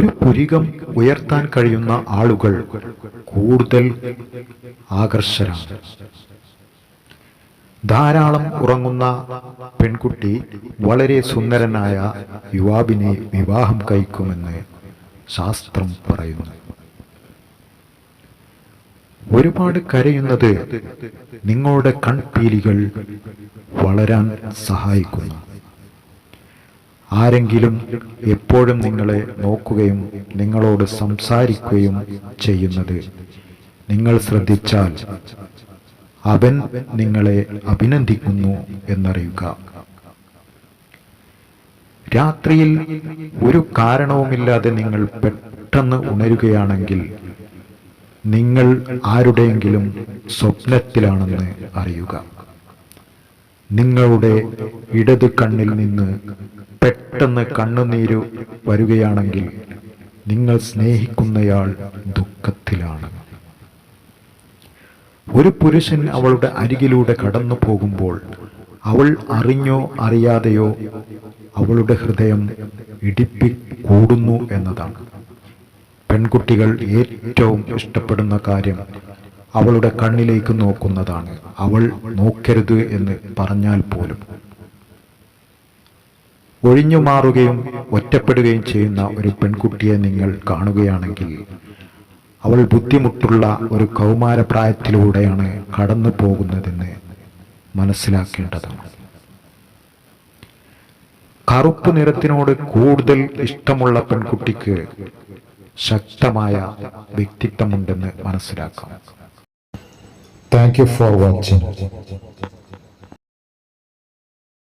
ഒരു പുരികം ഉയർത്താൻ കഴിയുന്ന ആളുകൾ കൂടുതൽ ആകർഷകരാണ്. ധാരാളം ഉറങ്ങുന്ന പെൺകുട്ടി വളരെ സുന്ദരനായ യുവാവിനെ വിവാഹം കഴിക്കുമെന്ന് ശാസ്ത്രം പറയുന്നു. ഒരുപാട് കരയുന്നത് നിങ്ങളുടെ കൺപീലികൾ വളരാൻ സഹായിക്കുന്നു. ആരെങ്കിലും എപ്പോഴും നിങ്ങളെ നോക്കുകയും നിങ്ങളോട് സംസാരിക്കുകയും ചെയ്യുന്നത് നിങ്ങൾ ശ്രദ്ധിച്ചാൽ അവൻ നിങ്ങളെ അഭിനന്ദിക്കുന്നു എന്നറിയുക. രാത്രിയിൽ ഒരു കാരണവുമില്ലാതെ നിങ്ങൾ പെട്ടെന്ന് ഉണരുകയാണെങ്കിൽ നിങ്ങൾ ആരുടെയെങ്കിലും സ്വപ്നത്തിലാണെന്ന് അറിയുക. നിങ്ങളുടെ ഇടത് കണ്ണിൽ നിന്ന് പെട്ടെന്ന് കണ്ണുനീര് വരികയാണെങ്കിൽ നിങ്ങൾ സ്നേഹിക്കുന്നയാൾ ദുഃഖത്തിലാണ്. ഒരു പുരുഷൻ അവളുടെ അരികിലൂടെ കടന്നു പോകുമ്പോൾ അവൾ അറിഞ്ഞോ അറിയാതെയോ അവളുടെ ഹൃദയം കൂടുന്നു എന്നതാണ്. പെൺകുട്ടികൾ ഏറ്റവും ഇഷ്ടപ്പെടുന്ന കാര്യം അവളുടെ കണ്ണിലേക്ക് നോക്കുന്നതാണ്. അവൾ നോക്കരുത് എന്ന് പറഞ്ഞാൽ പോലും. ഒഴിഞ്ഞു മാറുകയും ഒറ്റപ്പെടുകയും ചെയ്യുന്ന ഒരു പെൺകുട്ടിയെ നിങ്ങൾ കാണുകയാണെങ്കിൽ അവൾ ബുദ്ധിമുട്ടുള്ള ഒരു കൗമാരപ്രായത്തിലൂടെയാണ് കടന്നു പോകുന്നതെന്ന് മനസ്സിലാക്കേണ്ടതാണ്. കറുപ്പ് നിറത്തിനോട് കൂടുതൽ ഇഷ്ടമുള്ള പെൺകുട്ടിക്ക് ശക്തമായ വ്യക്തിത്വമുണ്ടെന്ന് മനസ്സിലാക്കാം. Thank you for watching.